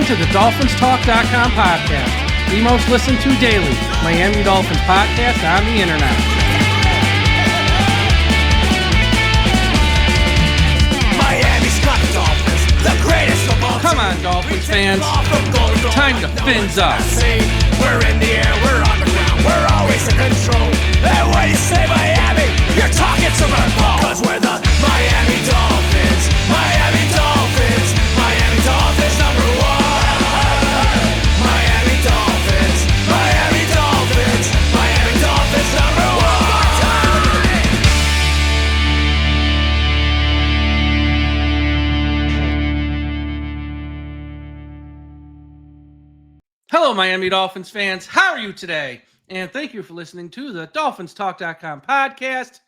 to the DolphinsTalk.com podcast, the most listened to daily Miami Dolphins podcast on the internet. Miami's got the Dolphins, the greatest of all. Come on, Dolphins fans. Time to fins up. We're in the air, we're on the ground, we're always in control. And when you say Miami, you're talking Super Bowl. Cause we're the Miami Dolphins, Miami Dolphins, Miami Dolphins number one. Miami Dolphins, Miami Dolphins, Miami Dolphins number one. Hello, Miami Dolphins fans. How are you today? And thank you for listening to the DolphinsTalk.com podcast.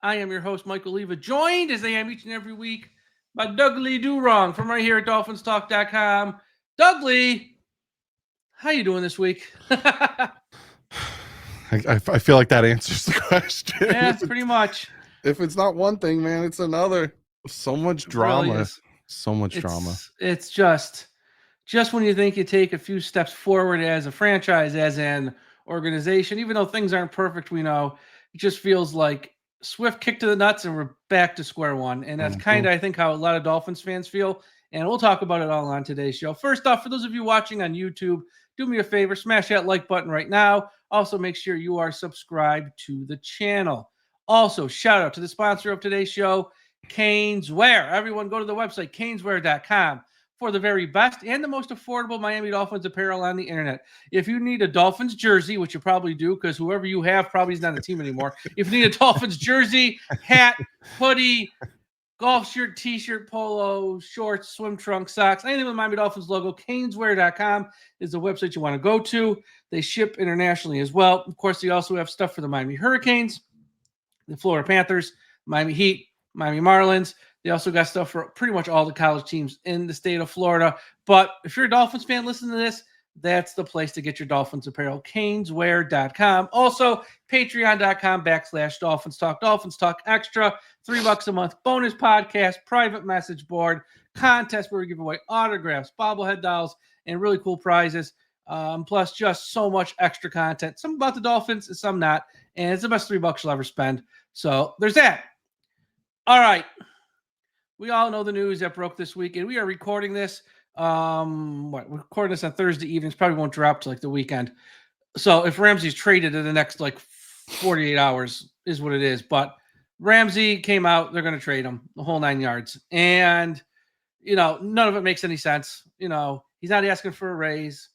I am your host, Michael Leva, joined as I am each and every week by Doug Lee Durong from right here at DolphinsTalk.com. Doug Lee, how you doing this week? I feel like that answers the question. Yeah, pretty much. If it's not one thing, man, it's another. So much drama. Really is. So much drama. It's just when you think you take a few steps forward as a franchise, as an organization, even though things aren't perfect, we know, it just feels like swift kick to the nuts and we're back to square one. And that's kind of, I think, how a lot of Dolphins fans feel. And we'll talk about it all on today's show. First off, for those of you watching on YouTube, do me a favor, smash that like button right now. Also, make sure you are subscribed to the channel. Also, shout out to the sponsor of today's show, Caneswear. Everyone go to the website, caneswear.com. for the very best and the most affordable Miami Dolphins apparel on the internet. If you need a Dolphins jersey, which you probably do because whoever you have probably is not on the team anymore. If you need a Dolphins jersey, hat, hoodie, golf shirt, t-shirt, polo, shorts, swim trunks, socks, anything with the Miami Dolphins logo, caneswear.com is the website you want to go to. They ship internationally as well. Of course, they also have stuff for the Miami Hurricanes, the Florida Panthers, Miami Heat, Miami Marlins. They also got stuff for pretty much all the college teams in the state of Florida. But if you're a Dolphins fan listening to this, that's the place to get your Dolphins apparel, caneswear.com. Also, patreon.com/Dolphins Talk. Dolphins Talk Extra, $3 a month, bonus podcast, private message board, contest where we give away autographs, bobblehead dolls, and really cool prizes. Plus just so much extra content. Some about the Dolphins and some not. And it's the best $3 you'll ever spend. So there's that. All right. We all know the news that broke this week, and we are recording this. We're recording this on Thursday evenings. Probably won't drop till like the weekend. So if Ramsey's traded in the next 48 hours, is what it is. But Ramsey came out; they're going to trade him the whole 9 yards, and none of it makes any sense. He's not asking for a raise.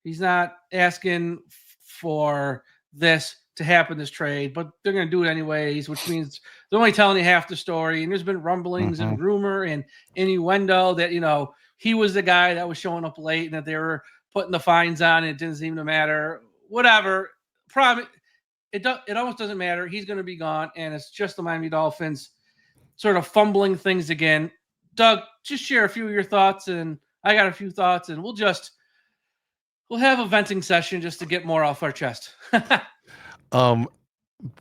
He's not asking for this to happen, this trade, but they're going to do it anyways, which means they're only telling you half the story. And there's been rumblings and rumor and innuendo that, he was the guy that was showing up late and that they were putting the fines on. And it didn't seem to matter. Whatever. It almost doesn't matter. He's going to be gone. And it's just the Miami Dolphins sort of fumbling things again. Doug, just share a few of your thoughts. And I got a few thoughts, and we'll have a venting session just to get more off our chest.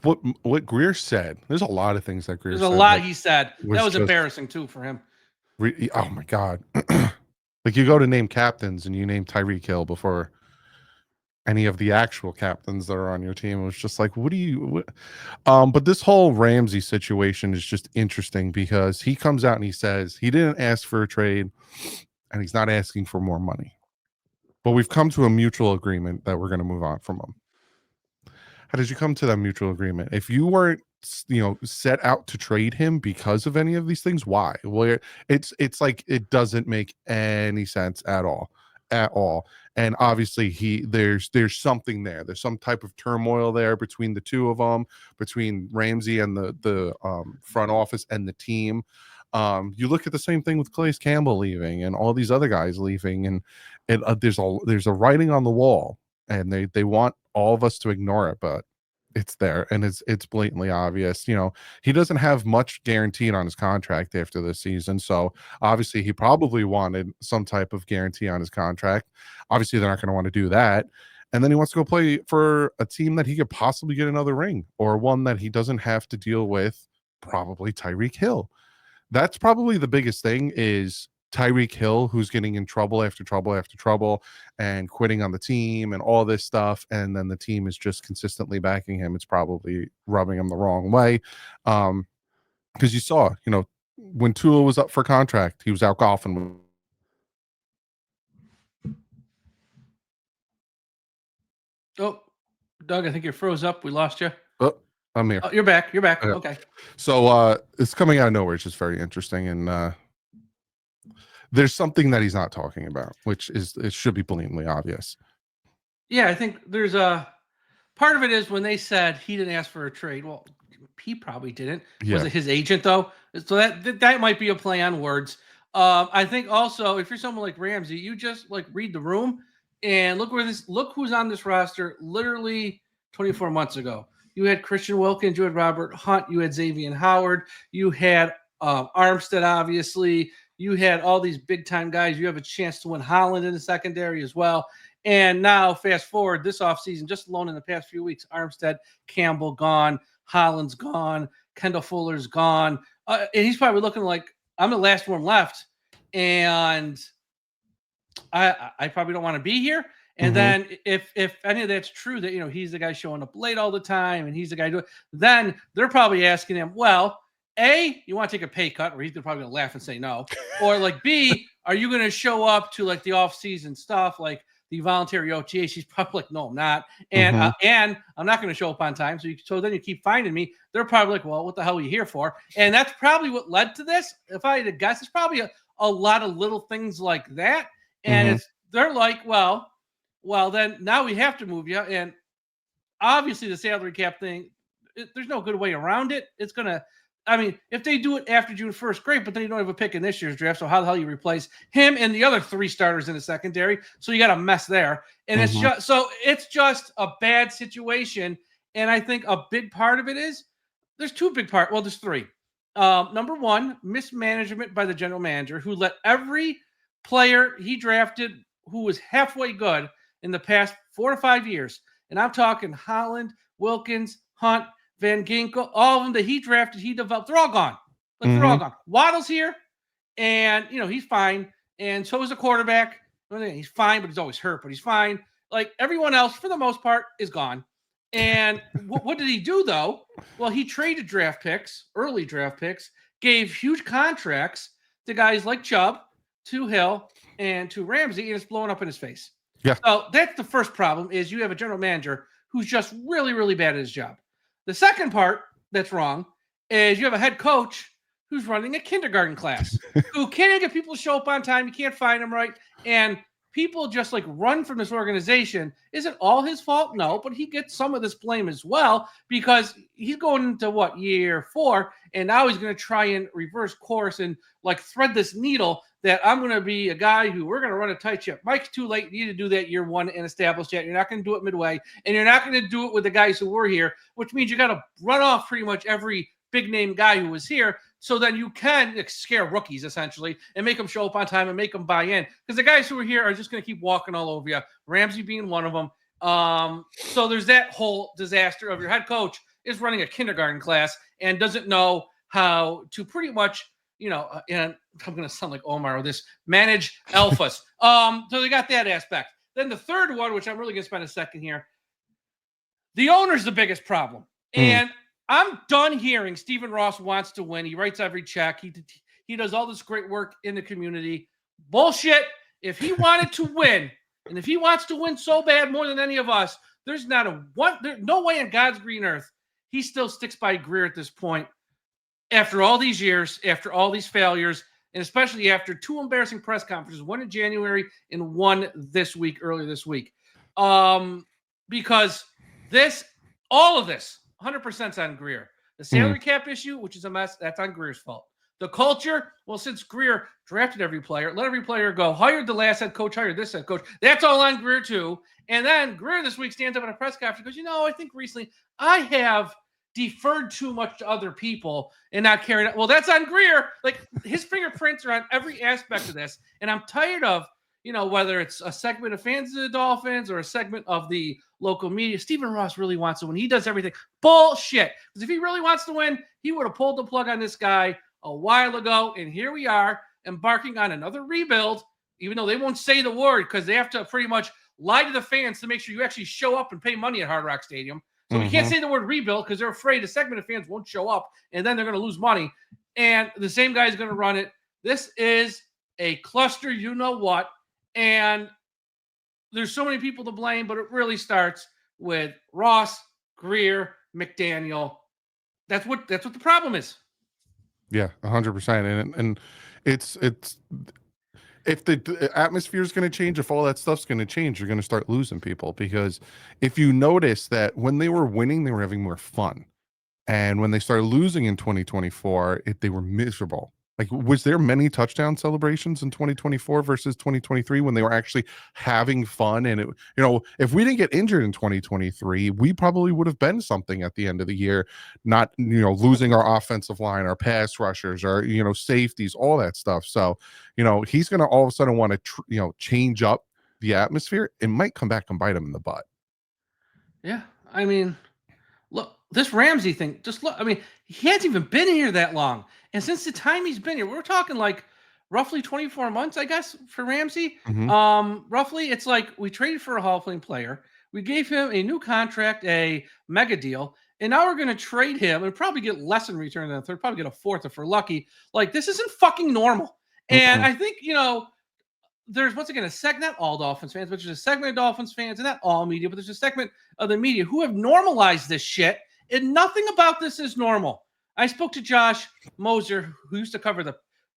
What Grier said, there's a lot of things that Grier said. There's a lot he said. That was embarrassing too for him. Oh my God. Like you go to name captains and you name Tyreek Hill before any of the actual captains that are on your team. It was just like, but this whole Ramsey situation is just interesting because he comes out and he says he didn't ask for a trade and he's not asking for more money. But we've come to a mutual agreement that we're going to move on from him. How did you come to that mutual agreement? If you weren't, set out to trade him because of any of these things, why? Well, it's like it doesn't make any sense at all. And obviously, there's something there. There's some type of turmoil there between the two of them, between Ramsey and the front office and the team. You look at the same thing with Calais Campbell leaving and all these other guys leaving, and there's a writing on the wall, and they want all of us to ignore it, but it's there and it's blatantly obvious. He doesn't have much guaranteed on his contract after this season, so obviously he probably wanted some type of guarantee on his contract. Obviously they're not going to want to do that, and then he wants to go play for a team that he could possibly get another ring, or one that he doesn't have to deal with probably Tyreek Hill. That's probably the biggest thing, is Tyreek Hill, who's getting in trouble after trouble after trouble and quitting on the team and all this stuff, and then the team is just consistently backing him, it's probably rubbing him the wrong way. Because you saw, when Tua was up for contract, he was out golfing. Oh, Doug, I think you froze up. We lost you. Oh, I'm here. Oh, you're back. You're back. Yeah. Okay. So it's coming out of nowhere. It's just very interesting. And there's something that he's not talking about, which it should be blatantly obvious. Yeah, I think there's a part of it is when they said he didn't ask for a trade. Well, he probably didn't. Yeah. Was it his agent though? So that might be a play on words. I think also if you're someone like Ramsey, you just like read the room and look who's on this roster literally 24 months ago. You had Christian Wilkins, you had Robert Hunt, you had Xavier Howard, you had Armstead, obviously. You had all these big time guys. You have a chance to win Holland in the secondary as well. And now, fast forward this offseason, just alone in the past few weeks, Armstead, Campbell gone, Holland's gone, Kendall Fuller's gone. And he's probably looking like, I'm the last one left. And I probably don't want to be here. And then if any of that's true, that, he's the guy showing up late all the time and he's the guy doing, then they're probably asking him, well, A, you want to take a pay cut, or he's probably going to laugh and say no. Or like B, are you going to show up to like the off-season stuff, like the voluntary OTA? She's probably like, no, I'm not. And I'm not going to show up on time. So then you keep finding me. They're probably like, well, what the hell are you here for? And that's probably what led to this. If I had to guess, it's probably a lot of little things like that. And they're like, well, then now we have to move you. And obviously the salary cap thing, there's no good way around it. It's going to, if they do it after June 1st, great, but then you don't have a pick in this year's draft. So how the hell you replace him and the other three starters in the secondary? So you got a mess there. And it's just a bad situation. And I think a big part of it is there's two big parts. Well, there's three. Number one, mismanagement by the general manager, who let every player he drafted who was halfway good in the past 4 to 5 years. And I'm talking Holland, Wilkins, Hunt, Van Ginkel, all of them that he drafted, he developed, they're all gone. They're all gone. Waddle's here, and, he's fine. And so is the quarterback. He's fine, but he's always hurt, but he's fine. Like everyone else, for the most part, is gone. And what did he do, though? Well, he traded early draft picks, gave huge contracts to guys like Chubb, to Hill, and to Ramsey, and it's blowing up in his face. Yeah. So that's the first problem, is you have a general manager who's just really, really bad at his job. The second part that's wrong is you have a head coach who's running a kindergarten class who can't even get people to show up on time. You can't find them right. And people just like run from this organization. Is it all his fault? No, but he gets some of this blame as well, because he's going into year 4, and now he's going to try and reverse course and like thread this needle that I'm going to be a guy who we're going to run a tight ship. Mike's too late. You need to do that year 1 and establish that. You're not going to do it midway, and you're not going to do it with the guys who were here, which means you got to run off pretty much every big name guy who was here. So then you can scare rookies essentially and make them show up on time and make them buy in, because the guys who are here are just going to keep walking all over you. Ramsey being one of them. So there's that whole disaster of your head coach is running a kindergarten class and doesn't know how to pretty much, and I'm going to sound like Omar with this, manage alphas. So they got that aspect. Then the third one, which I'm really going to spend a second here, the owner's the biggest problem. And I'm done hearing Stephen Ross wants to win. He writes every check. He does all this great work in the community. Bullshit. If he wanted to win, and if he wants to win so bad more than any of us, there's no way in God's green earth he still sticks by Grier at this point. After all these years, after all these failures, and especially after 2 embarrassing press conferences, one in January and one earlier this week. Because all of this, 100% is on Grier. The salary cap issue, which is a mess, that's on Grier's fault. The culture, well, since Grier drafted every player, let every player go, hired the last head coach, hired this head coach, that's all on Grier too. And then Grier this week stands up in a press conference and goes, I think recently I have deferred too much to other people and not carried out. Well, that's on Grier. Like, his fingerprints are on every aspect of this. And I'm tired of, whether it's a segment of fans of the Dolphins or a segment of the local media, Stephen Ross really wants to win. He does everything. Bullshit. Because if he really wants to win, he would have pulled the plug on this guy a while ago. And here we are. embarking on another rebuild, even though they won't say the word because they have to pretty much lie to the fans to make sure you actually show up and pay money at Hard Rock Stadium. So we can't say the word rebuild because they're afraid a segment of fans won't show up and then they're going to lose money. And the same guy is going to run it. This is a cluster, you know what? And there's so many people to blame, but it really starts with Ross, Grier, McDaniel. That's what the problem is. Yeah, 100%. And it's if the atmosphere is going to change, if all that stuff's going to change, you're going to start losing people, because if you notice that when they were winning, they were having more fun. And when they started losing in 2024, they were miserable. Like, was there many touchdown celebrations in 2024 versus 2023 when they were actually having fun? And if we didn't get injured in 2023, we probably would have been something at the end of the year, not, losing our offensive line, our pass rushers, our, safeties, all that stuff. So, he's going to all of a sudden want to, change up the atmosphere. It might come back and bite him in the butt. Yeah. I mean, look, this Ramsey thing, just look, I mean, he hasn't even been here that long. And since the time he's been here, we're talking like roughly 24 months, I guess, for Ramsey. Roughly, it's like we traded for a Hall of Fame player. We gave him a new contract, a mega deal. And now we're going to trade him and probably get less in return than a third, probably get a fourth if we're lucky. Like, this isn't fucking normal. And I think, there's once again a segment, not all Dolphins fans, but there's a segment of Dolphins fans, and not all media, but there's a segment of the media who have normalized this shit, and nothing about this is normal. I spoke to Josh Moser, who used to cover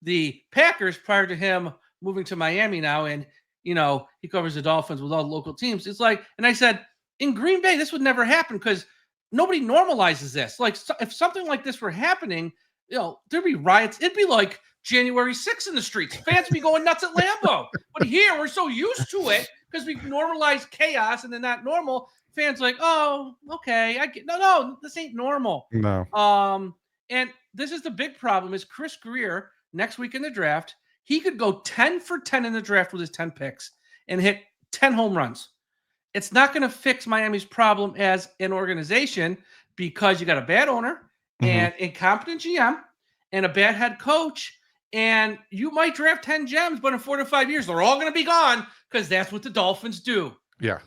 the Packers prior to him moving to Miami now, and he covers the Dolphins with all the local teams. It's like, and I said, in Green Bay, this would never happen because nobody normalizes this. Like, if something like this were happening, there'd be riots. It'd be like January 6th in the streets. Fans be going nuts at Lambeau. But here, we're so used to it because we've normalized chaos and then not normal. Fans like, oh, okay, I get. No, this ain't normal. No. And this is the big problem: is Chris Grier next week in the draft? He could go 10 for 10 in the draft with his 10 picks and hit 10 home runs. It's not going to fix Miami's problem as an organization because you got a bad owner and incompetent GM and a bad head coach. And you might draft 10 gems, but in 4 to 5 years, they're all going to be gone because that's what the Dolphins do. Yeah.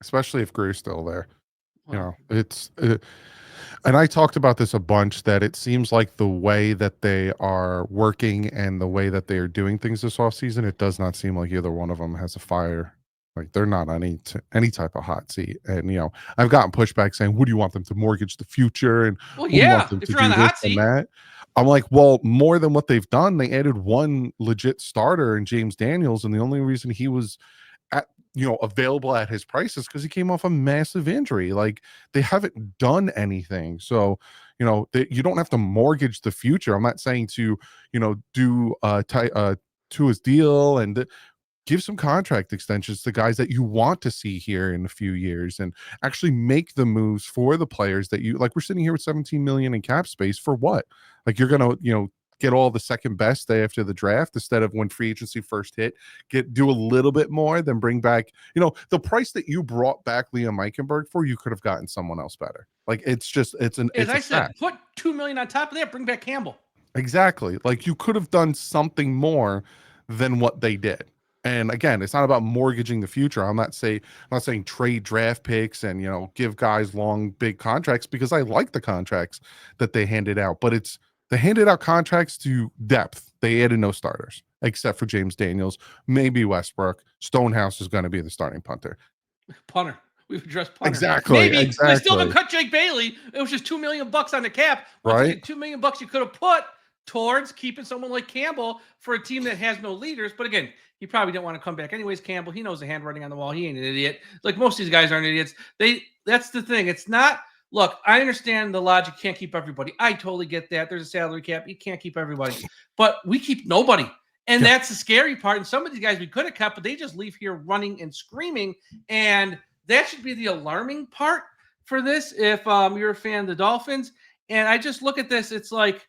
Especially if Grier's still there. It's and I talked about this a bunch, that it seems like the way that they are working and the way that they are doing things this offseason, it does not seem like either one of them has a fire. Like, they're not on any type of hot seat. And, I've gotten pushback saying, "Would you want them to mortgage the future?" And well, yeah, if you're on the hot seat. That? I'm like, well, more than what they've done. They added one legit starter in James Daniels, and the only reason he was available at his price is because he came off a massive injury. Like, they haven't done anything. So, you don't have to mortgage the future. I'm not saying to, do to his deal and give some contract extensions to guys that you want to see here in a few years, and actually make the moves for the players that you like. We're sitting here with 17 million in cap space for what? Like, you're going to, get all the second best day after the draft instead of when free agency first hit, do a little bit more, then bring back, the price that you brought back Liam Eichenberg for, you could have gotten someone else better. Like, it's as I said, put $2 million on top of that, bring back Campbell. Exactly. Like, you could have done something more than what they did. And again, it's not about mortgaging the future. I'm not saying trade draft picks and, give guys long, big contracts, because I like the contracts that they handed out, but they handed out contracts to depth. They added no starters except for James Daniels, maybe Westbrook. Stonehouse is going to be the starting punter. We've addressed punter. Exactly. Maybe exactly. They still haven't cut Jake Bailey. It was just $2 million on the cap. Right. $2 million you could have put towards keeping someone like Campbell for a team that has no leaders. But again, he probably didn't want to come back anyways. Campbell, he knows the handwriting on the wall. He ain't an idiot. Like, most of these guys aren't idiots. That's the thing. It's not. Look, I understand the logic. Can't keep everybody. I totally get that. There's a salary cap. You can't keep everybody. But we keep nobody. And that's the scary part. And some of these guys we could have kept, but they just leave here running and screaming. And that should be the alarming part for this if you're a fan of the Dolphins. And I just look at this. It's like,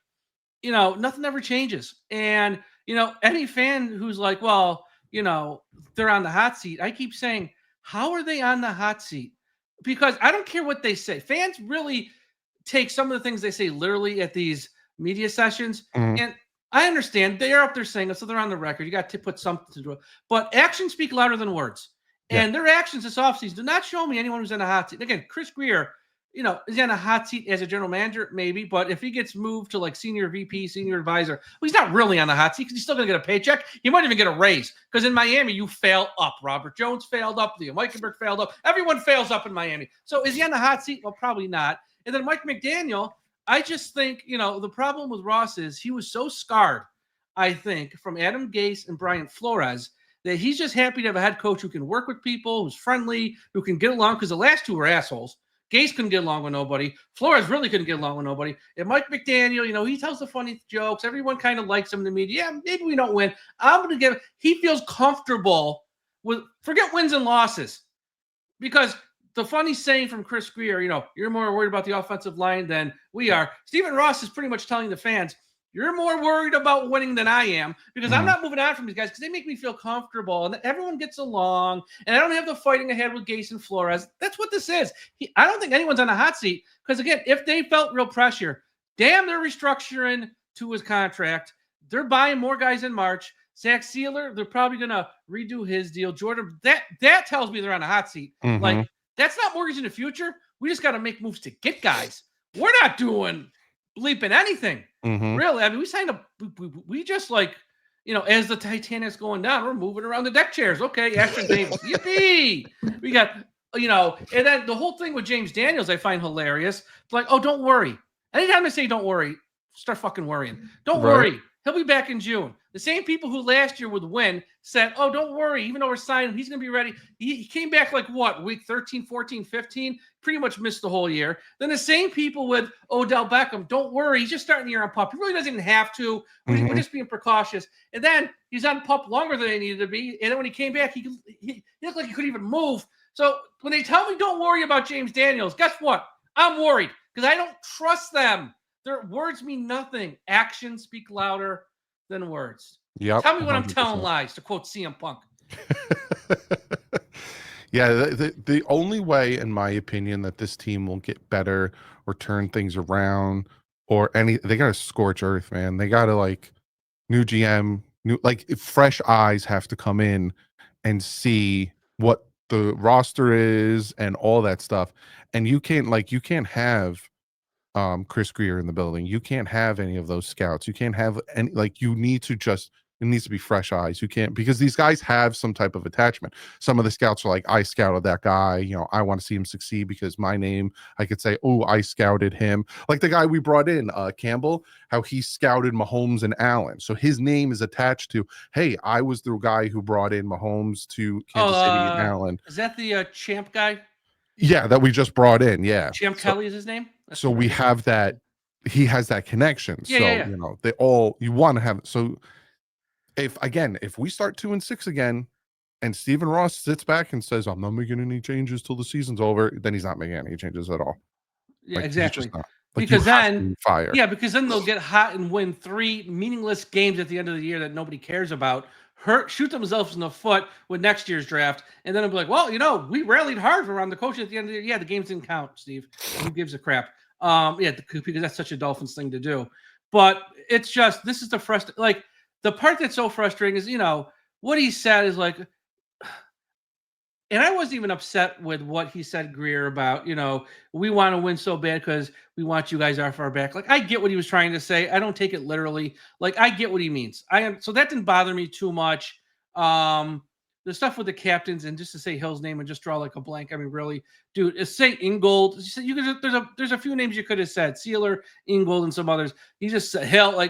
nothing ever changes. And, any fan who's like, well, they're on the hot seat. I keep saying, how are they on the hot seat? Because I don't care what they say. Fans really take some of the things they say literally at these media sessions. And I understand they're up there saying it, so they're on the record. You got to put something to it. But actions speak louder than words. Yeah. And their actions this offseason do not show me anyone who's in a hot seat. Again, Chris Grier, is he in a hot seat as a general manager? Maybe. But if he gets moved to like senior VP, senior advisor, well, he's not really on the hot seat because he's still going to get a paycheck. He might even get a raise because in Miami, you fail up. Robert Jones failed up. Liam Eichenberg failed up. Everyone fails up in Miami. So is he on the hot seat? Well, probably not. And then Mike McDaniel, I just think, the problem with Ross is he was so scarred, I think, from Adam Gase and Brian Flores that he's just happy to have a head coach who can work with people, who's friendly, who can get along, because the last two were assholes. Gase couldn't get along with nobody. Flores really couldn't get along with nobody. And Mike McDaniel, he tells the funny jokes. Everyone kind of likes him in the media. Yeah, maybe we don't win. He feels comfortable with, forget wins and losses. Because the funny saying from Chris Grier, you're more worried about the offensive line than we are. Stephen Ross is pretty much telling the fans, you're more worried about winning than I am because I'm not moving on from these guys because they make me feel comfortable and everyone gets along and I don't have the fighting ahead with Gase and Flores. That's what this is. I don't think anyone's on a hot seat because, again, if they felt real pressure, they're restructuring to his contract. They're buying more guys in March. Zach Sealer, they're probably going to redo his deal. Jordan, that tells me they're on a hot seat. Like, that's not mortgage in the future. We just got to make moves to get guys. We're not doing bleeping anything. Really. I mean, we signed up. We just as the Titanic's going down, we're moving around the deck chairs. Okay, Ashton Davis. Yippee! We got, and then the whole thing with James Daniels, I find hilarious. It's like, oh, don't worry. Anytime I say don't worry, start fucking worrying. Don't worry. He'll be back in June. The same people who last year would win said, oh, don't worry. Even though we're signing, he's going to be ready. He came back week 13, 14, 15, pretty much missed the whole year. Then the same people with Odell Beckham, don't worry. He's just starting the year on PUP. He really doesn't even have to. We're just being precautious. And then he's on PUP longer than he needed to be. And then when he came back, he looked like he couldn't even move. So when they tell me don't worry about James Daniels, guess what? I'm worried because I don't trust them. Their words mean nothing. Actions speak louder than words. Yep, tell me when 100%. I'm telling lies, to quote CM Punk. Yeah, the only way, in my opinion, that this team will get better or turn things around they got to scorch earth, man. They got to new GM, fresh eyes have to come in and see what the roster is and all that stuff. And you can't have Chris Grier in the building. You can't have any of those scouts. You can't have any, it needs to be fresh eyes. You can't, because these guys have some type of attachment. Some of the scouts are like, I scouted that guy. I want to see him succeed because my name, I could say, oh, I scouted him. Like the guy we brought in, Campbell, how he scouted Mahomes and Allen. So his name is attached to, hey, I was the guy who brought in Mahomes to Kansas City and Allen. Is that the Champ guy? Yeah, that we just brought in. Yeah. Champ Kelly is his name? So we have that. He has that connection. Yeah. You want to have. So if we start 2-6 again, and Stephen Ross sits back and says, I'm not making any changes till the season's over, then he's not making any changes at all. Yeah, exactly. Because then fire. Yeah, because then they'll get hot and win 3 meaningless games at the end of the year that nobody cares about. Shoot themselves in the foot with next year's draft, and then it'll be like, well, we rallied hard around the coaches at the end of the year. Yeah, the games didn't count, Steve. Who gives a crap? Because that's such a Dolphins thing to do. But it's just, this is the part that's so frustrating is, what he said is and I wasn't even upset with what he said, Grier, about, we want to win so bad because we want you guys off our back. I get what he was trying to say. I don't take it literally. I get what he means. So that didn't bother me too much. The stuff with the captains, and just to say Hill's name and just draw a blank. I mean, really, dude, say Ingold. There's a few names you could have said, Sealer, Ingold, and some others. He just said Hill,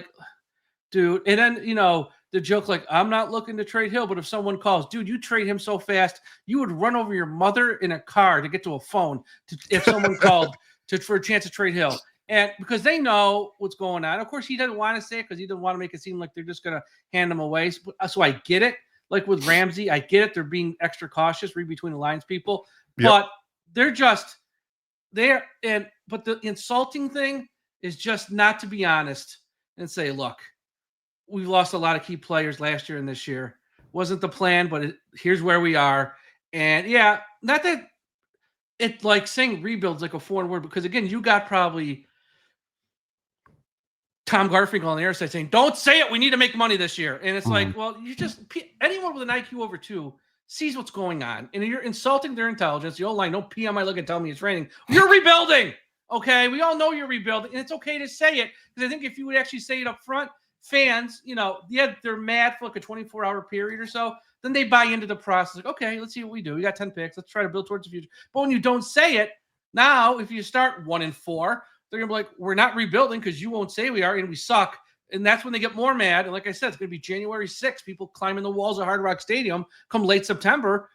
dude. And then, the joke, I'm not looking to trade Hill, but if someone calls, dude, you trade him so fast, you would run over your mother in a car to get to a phone if someone called for a chance to trade Hill. And because they know what's going on. Of course, he doesn't want to say it because he doesn't want to make it seem like they're just going to hand him away. So I get it. With Ramsey, I get it. They're being extra cautious, read between the lines, people. Yep. But they're just there. But the insulting thing is just not to be honest and say, look, we've lost a lot of key players last year and this year. Wasn't the plan, but here's where we are. And yeah, not that it saying rebuild's a foreign word, because again, you got probably Tom Garfinkel on the air side saying, "Don't say it. We need to make money this year." And it's like, well, anyone with an IQ over 2 sees what's going on, and you're insulting their intelligence. The old line, "Don't pee on my leg and tell me it's raining." You're rebuilding. Okay, we all know you're rebuilding, and it's okay to say it, because I think if you would actually say it up front, fans, they're mad for like a 24-hour period or so, then they buy into the process. Like, okay, let's see what we do. We got 10 picks. Let's try to build towards the future. But when you don't say it, now if you start 1-4, they're gonna be like, "We're not rebuilding because you won't say we are, and we suck." And that's when they get more mad. And like I said, it's gonna be January 6th. People climbing the walls of Hard Rock Stadium come late September.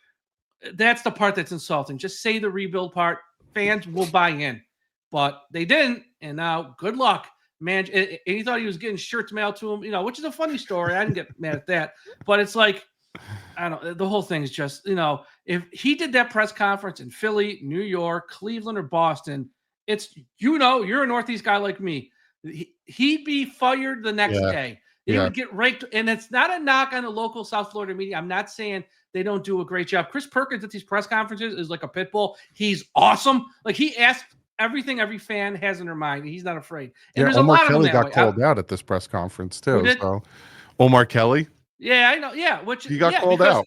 That's the part that's insulting. Just say the rebuild part. Fans will buy in. But they didn't, and now good luck, man. And he thought he was getting shirts mailed to him, which is a funny story. I didn't get mad at that, but it's like, I don't know. The whole thing is just, if he did that press conference in Philly, New York, Cleveland, or Boston, it's, you're a Northeast guy like me. He'd be fired the next day. They would get raked, and it's not a knock on the local South Florida media. I'm not saying they don't do a great job. Chris Perkins at these press conferences is like a pit bull. He's awesome. Like, he asked everything every fan has in their mind. He's not afraid. And there's Omar a lot Kelly of them got called out at this press conference too. So Omar Kelly. Yeah, I know. Yeah, he got called out.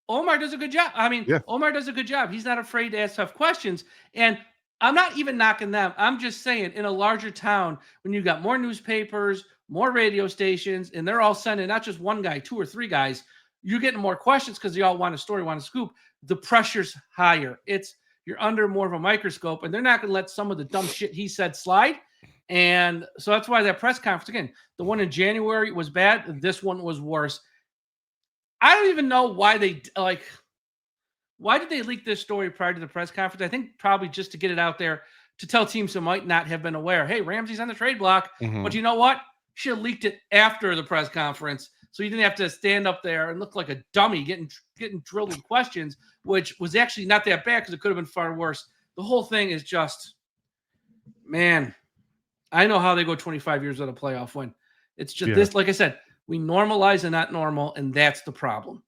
Omar does a good job. I mean, Omar does a good job. He's not afraid to ask tough questions. And I'm not even knocking them. I'm just saying, in a larger town, when you got more newspapers, more radio stations, and they're all sending not just one guy, 2 or 3 guys, you're getting more questions because they all want a story, want a scoop. The pressure's higher. You're under more of a microscope, and they're not going to let some of the dumb shit he said slide. And so that's why that press conference, again, the one in January was bad. This one was worse. I don't even know why why did they leak this story prior to the press conference? I think probably just to get it out there to tell teams who might not have been aware, hey, Ramsey's on the trade block. Mm-hmm. But you know what? Should have leaked it after the press conference, so you didn't have to stand up there and look like a dummy getting drilled with questions, which was actually not that bad because it could have been far worse. The whole thing is just, man, I know how they go 25 years without a playoff win. It's just this, like I said, we normalize and not normal, and that's the problem.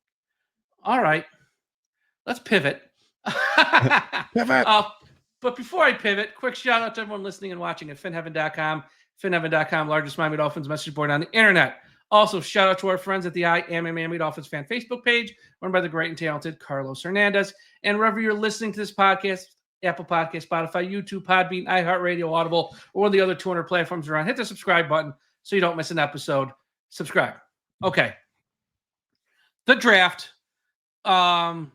All right, let's pivot. Pivot. But before I pivot, quick shout out to everyone listening and watching at finheaven.com. finheaven.com, largest Miami Dolphins message board on the internet. Also, shout out to our friends at the I Am a Miami Dolphins fan Facebook page, run by the great and talented Carlos Hernandez. And wherever you're listening to this podcast, Apple Podcast, Spotify, YouTube, Podbean, iHeartRadio, Audible, or one of the other 200 platforms around, hit the subscribe button so you don't miss an episode. Subscribe. Okay. The draft. The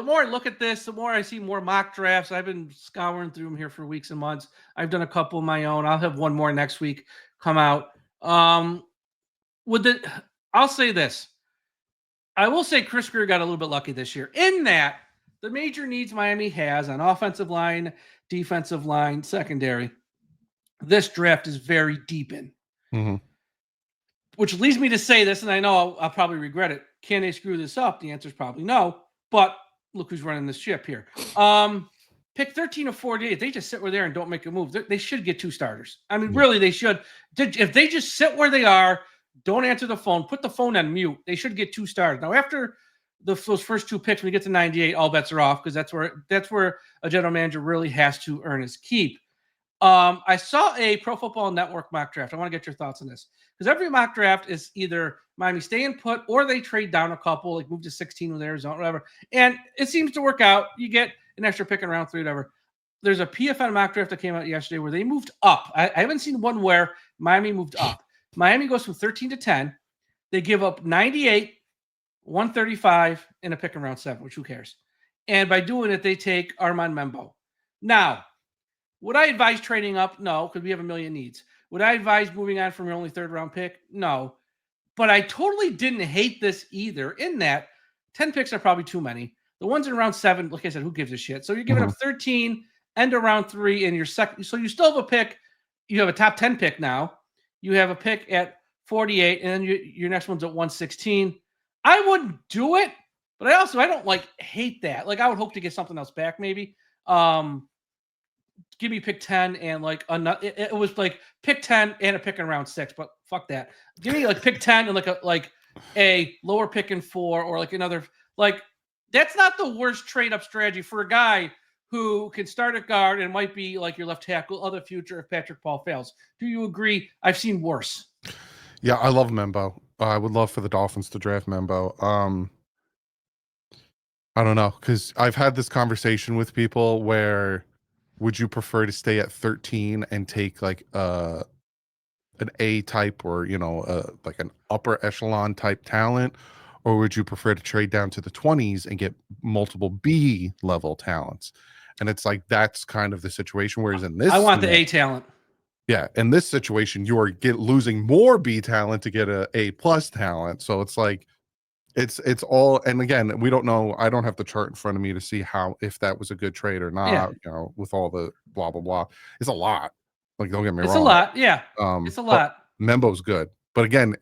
more I look at this, the more I see more mock drafts. I've been scouring through them here for weeks and months. I've done a couple of my own. I'll have one more next week come out. I'll say this. I will say Chris Grier got a little bit lucky this year in that the major needs Miami has on offensive line, defensive line, secondary, this draft is very deep in. Mm-hmm. Which leads me to say this, and I know I'll probably regret it. Can they screw this up? The answer is probably no. But look who's running this ship here. Pick 13 or 48. They just sit where they are and don't make a move. They should get 2 starters. I mean, really, they should. If they just sit where they are, don't answer the phone, put the phone on mute, they should get 2 starters. Now, after those first 2 picks, when you get to 98, all bets are off because that's where a general manager really has to earn his keep. I saw a Pro Football Network mock draft. I want to get your thoughts on this because every mock draft is either Miami staying put or they trade down a couple, like move to 16 with Arizona, whatever. And it seems to work out. You get an extra pick in round 3, whatever. There's a PFN mock draft that came out yesterday where they moved up. I haven't seen one where Miami moved up. Miami goes from 13 to 10. They give up 98, 135, and a pick in round 7, which who cares? And by doing it, they take Armand Membo. Now, would I advise trading up? No, because we have a million needs. Would I advise moving on from your only 3rd-round pick? No. But I totally didn't hate this either in that 10 picks are probably too many. The ones in round 7, like I said, who gives a shit? So you're giving up 13, end of round 3, and your second. So you still have a pick. You have a top 10 pick now. You have a pick at 48, and then your next one's at 116. I wouldn't do it, but I don't hate that. Like I would hope to get something else back maybe. Give me pick 10 and it was like pick 10 and a pick in round 6, but fuck that. Give me pick 10 and a lower pick in 4 or another, that's not the worst trade up strategy for a guy who can start at guard and might be like your left tackle of the future if Patrick Paul fails. Do you agree? I've seen worse. Yeah, I love Membo. I would love for the Dolphins to draft Membo. I don't know, because I've had this conversation with people where would you prefer to stay at 13 and take like an A type or like an upper echelon type talent, or would you prefer to trade down to the 20s and get multiple B level talents? And it's like that's kind of the situation. Whereas in this, I want the A talent. Yeah, in this situation, you are losing more B talent to get a plus talent. So it's like it's all, and again, we don't know. I don't have the chart in front of me to see if that was a good trade or not. Yeah. With all the blah blah blah, it's a lot. Like, don't get me wrong, It's a lot. Yeah, it's a lot. Membo's good, but again,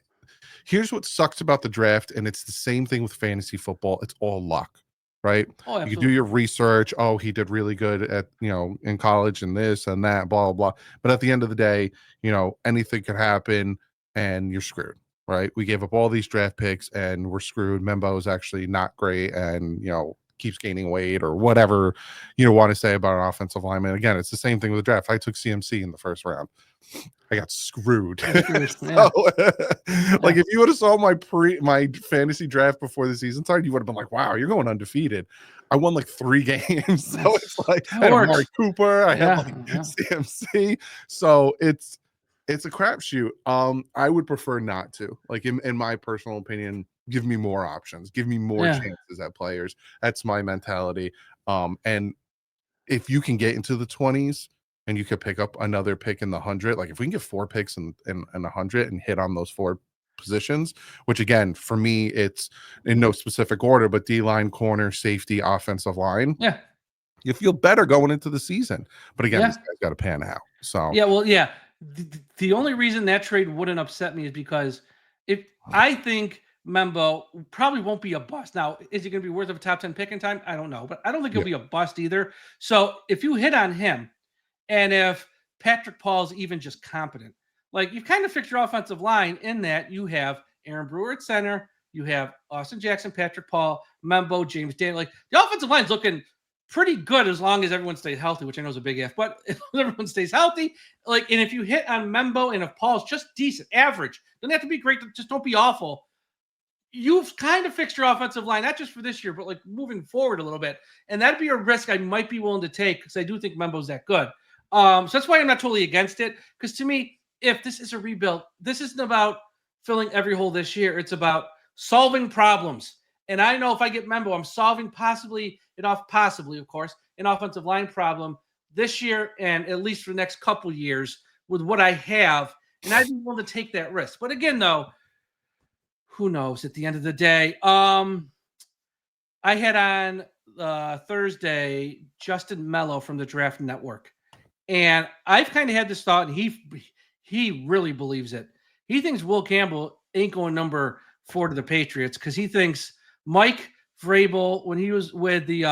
here's what sucks about the draft, and it's the same thing with fantasy football. It's all luck, right? Oh, you do your research. Oh, he did really good at in college and this and that, blah blah blah. But at the end of the day, anything could happen, and you're screwed. Right? We gave up all these draft picks and we're screwed. Membo is actually not great and, keeps gaining weight or whatever you want to say about an offensive lineman. Again, it's the same thing with the draft. I took CMC in the first round. I got screwed. So, like if you would have saw my fantasy draft before the season started, you would have been like, wow, you're going undefeated. I won like 3 games. So it's like I had Amari Cooper, I had CMC. So it's a crapshoot. I would prefer not to. Like in my personal opinion, give me more options, give me more chances at players. That's my mentality. And if you can get into the 20s and you could pick up another pick in the 100, like if we can get 4 picks in 100 and hit on those 4 positions, which again for me it's in no specific order, but D-line, corner, safety, offensive line. Yeah. You feel better going into the season. But again, this guy's got to pan out. So the only reason that trade wouldn't upset me is because I think Membo probably won't be a bust. Now, is he going to be worth of a top 10 pick in time? I don't know, but I don't think he'll be a bust either. So if you hit on him, and if Patrick Paul's even just competent, like you've kind of fixed your offensive line in that you have Aaron Brewer at center, you have Austin Jackson, Patrick Paul, Membo, James Daniel. Like the offensive line's looking pretty good as long as everyone stays healthy, which I know is a big if, but if everyone stays healthy, and if you hit on Membo and if Paul's just decent, average, doesn't have to be great, just don't be awful. You've kind of fixed your offensive line, not just for this year, but like moving forward a little bit. And that'd be a risk I might be willing to take because I do think Membo's that good. So that's why I'm not totally against it. Because to me, if this is a rebuild, this isn't about filling every hole this year. It's about solving problems. And I know if I get Membo, I'm solving possibly, of course, an offensive line problem this year and at least for the next couple years with what I have. And I'd be willing to take that risk. But again, though, who knows at the end of the day? I had on Thursday Justin Mello from the Draft Network. And I've kind of had this thought, and he really believes it. He thinks Will Campbell ain't going number 4 to the Patriots because he thinks Mike Vrabel, when he was with the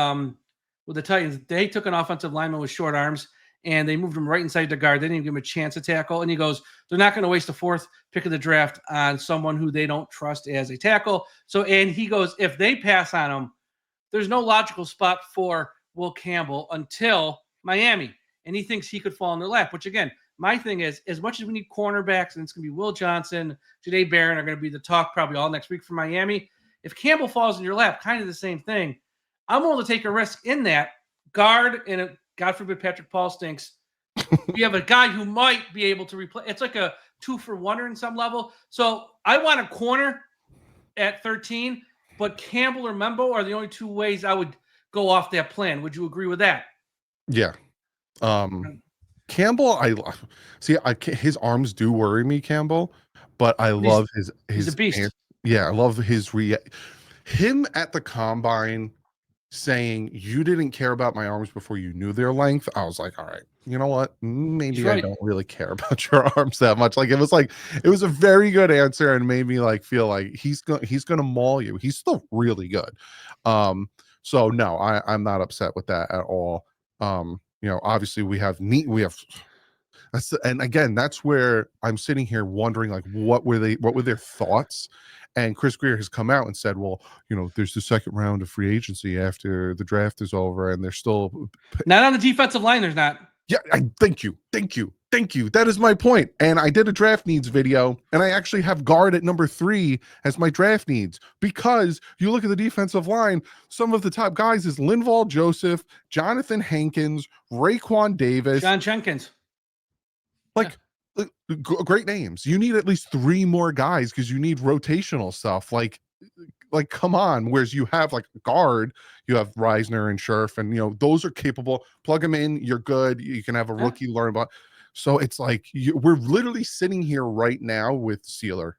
Titans, they took an offensive lineman with short arms and they moved him right inside the guard. They didn't even give him a chance to tackle. And he goes, they're not going to waste the 4th pick of the draft on someone who they don't trust as a tackle. So, and he goes, if they pass on him, there's no logical spot for Will Campbell until Miami. And he thinks he could fall in their lap, which again, my thing is, as much as we need cornerbacks, and it's going to be Will Johnson, Janae Barron are going to be the talk probably all next week for Miami. If Campbell falls in your lap, kind of the same thing. I'm willing to take a risk in that guard, and God forbid Patrick Paul stinks. We have a guy who might be able to replace. It's like a 2-for-1 in some level. So I want a corner at 13, but Campbell or Membo are the only 2 ways I would go off that plan. Would you agree with that? Yeah. Campbell, his arms do worry me, Campbell, but I love his he's a beast. I love his him at the combine saying you didn't care about my arms before you knew their length. I was like, all right, you know what? Maybe I don't really care about your arms that much. Like it was a very good answer and made me like feel like he's gonna maul you. He's still really good. So no, I'm not upset with that at all. Obviously and again, that's where I'm sitting here wondering, like, what were their thoughts? And Chris Grier has come out and said, well, there's the second round of free agency after the draft is over, and they're still not on the defensive line. There's not. Yeah, thank you. That is my point. And I did a draft needs video, and I actually have guard at number 3 as my draft needs, because you look at the defensive line, some of the top guys is Linval Joseph, Jonathan Hankins, Raekwon Davis, John Jenkins. Great names. You need at least 3 more guys because you need rotational stuff. Like, come on. Whereas you have like guard, you have Reisner and Scherf, and those are capable. Plug them in, you're good. You can have a rookie learn about. So it's like we're literally sitting here right now with Sealer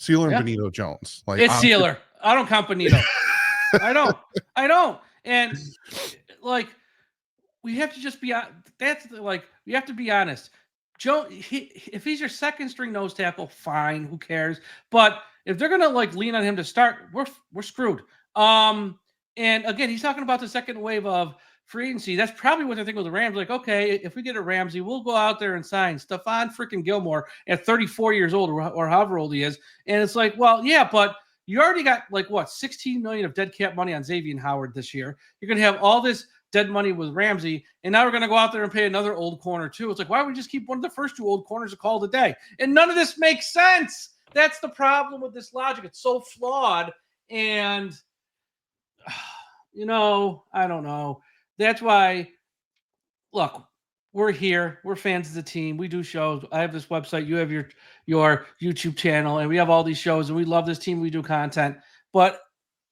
and Benito Jones. Like, it's Sealer. I don't count Benito. I don't. And like, we have to just be. That's like, we have to be honest. Joe, if he's your second string nose tackle, fine. Who cares? But if they're gonna like lean on him to start, we're screwed. And again, he's talking about the second wave of free agency. That's probably what they're thinking with the Rams. Like, okay, if we get a Ramsey, we'll go out there and sign Stephon freaking Gilmore at 34 years old or however old he is. And it's like, well, yeah, but you already got like what, $16 million of dead cap money on Xavier Howard this year. You're gonna have all this dead money with Ramsey, and now we're going to go out there and pay another old corner too. It's like, why don't we just keep one of the first 2 old corners a call today? And none of this makes sense. That's the problem with this logic. It's so flawed, and I don't know. That's why, look, we're here. We're fans of the team. We do shows. I have this website. You have your YouTube channel, and we have all these shows, and we love this team. We do content, but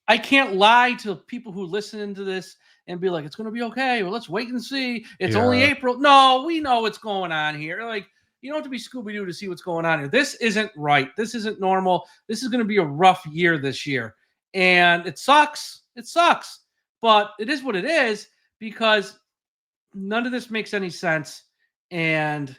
I can't lie to people who listen to this and be like, it's going to be okay. Well, let's wait and see. It's only April. No, we know what's going on here. Like, you don't have to be Scooby-Doo to see what's going on here. This isn't right. This isn't normal. This is going to be a rough year this year. And it sucks. It sucks. But it is what it is, because none of this makes any sense. And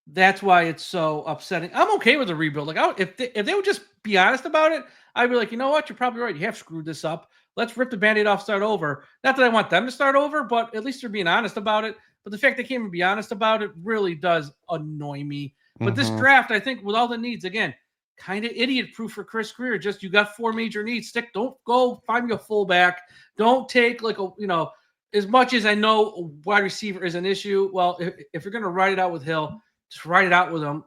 that's why it's so upsetting. I'm okay with a rebuild. Like, if they would just be honest about it, I'd be like, you know what? You're probably right. You have screwed this up. Let's rip the Band-Aid off, start over. Not that I want them to start over, but at least they're being honest about it. But the fact they can't even be honest about it really does annoy me. But this draft, I think, with all the needs, again, kind of idiot-proof for Chris Grier. Just, you got 4 major needs. Don't go find me a fullback. Don't take like as much as I know a wide receiver is an issue. Well, if you're going to ride it out with Hill, just ride it out with him.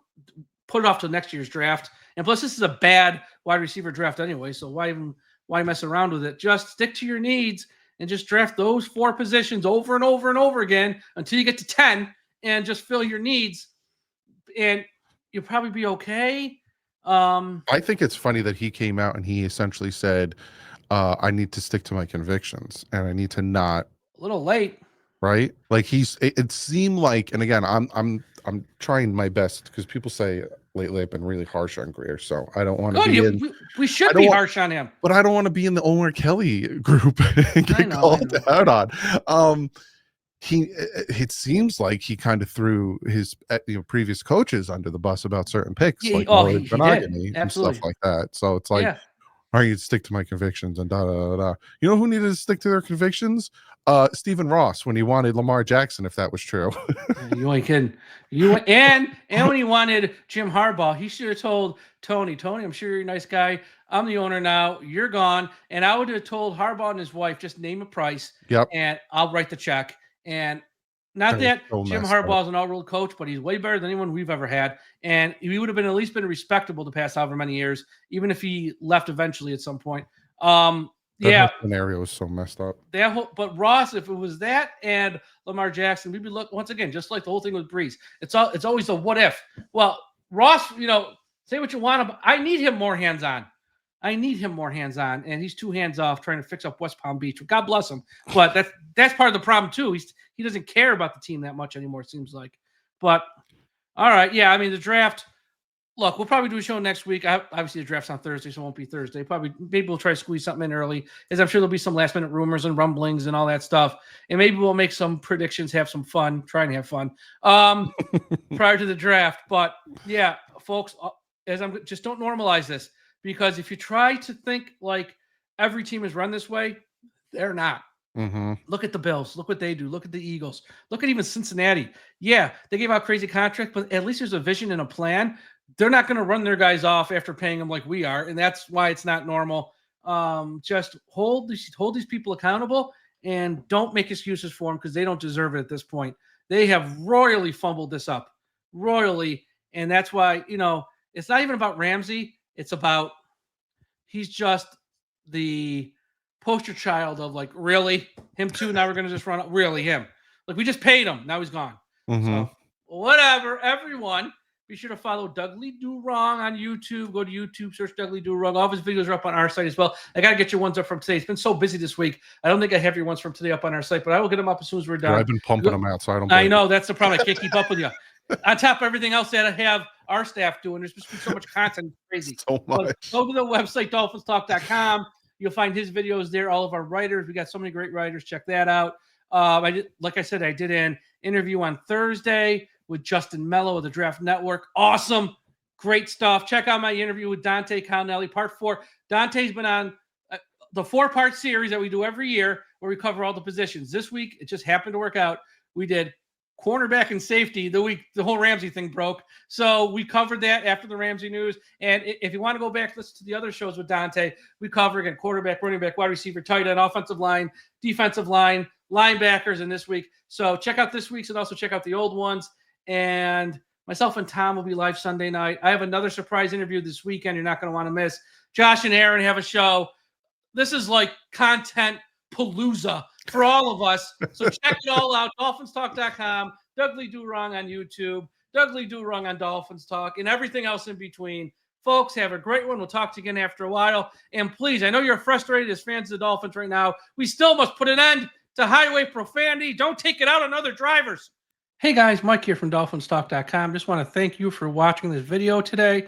Put it off to next year's draft. And plus, this is a bad wide receiver draft anyway, so why mess around with it? Just stick to your needs and just draft those 4 positions over and over and over again until you get to 10, and just fill your needs, and you'll probably be okay. I think it's funny that he came out and he essentially said, I need to stick to my convictions, and I need to not. A little late. Right? Like, it seemed like, and again, I'm trying my best, because people say lately I've been really harsh on Grier, so I don't want to be we should be harsh on him. But I don't want to be in the Omar Kelly group and get called out on. It seems like he kind of threw his previous coaches under the bus about certain picks, like monogamy and stuff like that. So it's like, I need to stick to my convictions and da da da. You know who needed to stick to their convictions? Stephen Ross, when he wanted Lamar Jackson, if that was true. You ain't kidding. And when he wanted Jim Harbaugh, he should have told Tony, I'm sure you're a nice guy. I'm the owner now. You're gone. And I would have told Harbaugh and his wife, just name a price. Yep. And I'll write the check. And not that Jim Harbaugh is an all-world coach, but he's way better than anyone we've ever had. And he would have been at least been respectable the past however many years, even if he left eventually at some point. That scenario was so messed up. But Ross, if it was that and Lamar Jackson, we'd be once again just like the whole thing with Breeze. It's always the what if. Well, Ross, say what you want about. I need him more hands on. And he's 2 hands off trying to fix up West Palm Beach. God bless him, but that's part of the problem too. He doesn't care about the team that much anymore, it seems like. But all right, yeah, I mean the draft. Look, we'll probably do a show next week. Obviously, the draft's on Thursday, so it won't be Thursday. Maybe we'll try to squeeze something in early, as I'm sure there'll be some last-minute rumors and rumblings and all that stuff. And maybe we'll make some predictions, have some fun, try and have fun prior to the draft. But, yeah, folks, just don't normalize this, because if you try to think like every team is run this way, they're not. Mm-hmm. Look at the Bills. Look what they do. Look at the Eagles. Look at even Cincinnati. Yeah, they gave out crazy contracts, but at least there's a vision and a plan. they're not going to run their guys off after paying them like we are, and that's why it's not normal. Just hold these people accountable and don't make excuses for them because they don't deserve it at this point. They have royally fumbled this up, royally, and that's why, it's not even about Ramsey. It's about he's just the poster child of like, really? Him too? Now we're going to just run up? Really, him? Like, we just paid him. Now he's gone. So, whatever, everyone. Be sure to follow Dougly Do Wrong on YouTube. Go to YouTube, search Dougly Do Wrong. All of his videos are up on our site as well. I got to get your ones up from today. It's been so busy this week. I don't think I have your ones from today up on our site, but I will get them up as soon as we're done. I've been pumping them out, so I don't. I know that's the problem. I can't keep up with you. On top of everything else that I have our staff doing, there's just been so much content. It's crazy. So much. But go to the website, DolphinsTalk.com. You'll find his videos there. All of our writers. We got so many great writers. Check that out. Like I said, I did an interview on Thursday with Justin Mello of the Draft Network. Awesome. Great stuff. Check out my interview with Dante Connelly, part 4. Dante's been on the 4-part series that we do every year where we cover all the positions. This week, it just happened to work out. We did cornerback and safety the week the whole Ramsey thing broke. So we covered that after the Ramsey news. And if you want to go back, listen to the other shows with Dante, we cover again quarterback, running back, wide receiver, tight end, offensive line, defensive line, linebackers in this week. So check out this week's and also check out the old ones. And myself and Tom will be live Sunday night. I have another surprise interview this weekend you're not going to want to miss. Josh and Aaron have a show. This is like content palooza for all of us. So check it all out. DolphinsTalk.com, Dougly Do Wrong on YouTube, Dougly Do Wrong on Dolphins Talk, and everything else in between. Folks, have a great one. We'll talk to you again after a while. And please, I know you're frustrated as fans of the Dolphins right now. We still must put an end to highway profanity. Don't take it out on other drivers. Hey guys, Mike here from DolphinsTalk.com. Just want to thank you for watching this video today.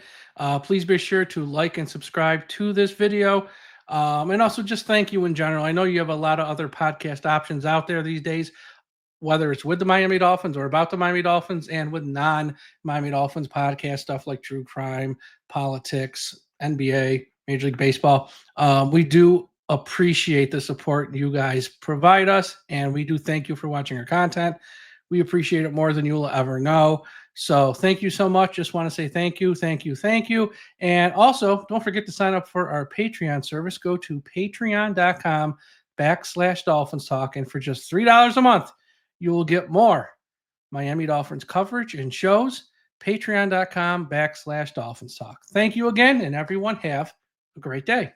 Please be sure to like and subscribe to this video. And also just thank you in general. I know you have a lot of other podcast options out there these days, whether it's with the Miami Dolphins or about the Miami Dolphins and with non-Miami Dolphins podcast stuff like true crime, politics, NBA, Major League Baseball. We do appreciate the support you guys provide us, and we do thank you for watching our content. We appreciate it more than you'll ever know. So thank you so much. Just want to say thank you, thank you, thank you. And also, don't forget to sign up for our Patreon service. Go to patreon.com/Dolphins Talk. And for just $3 a month, you will get more Miami Dolphins coverage and shows. Patreon.com/Dolphins Talk. Thank you again, and everyone have a great day.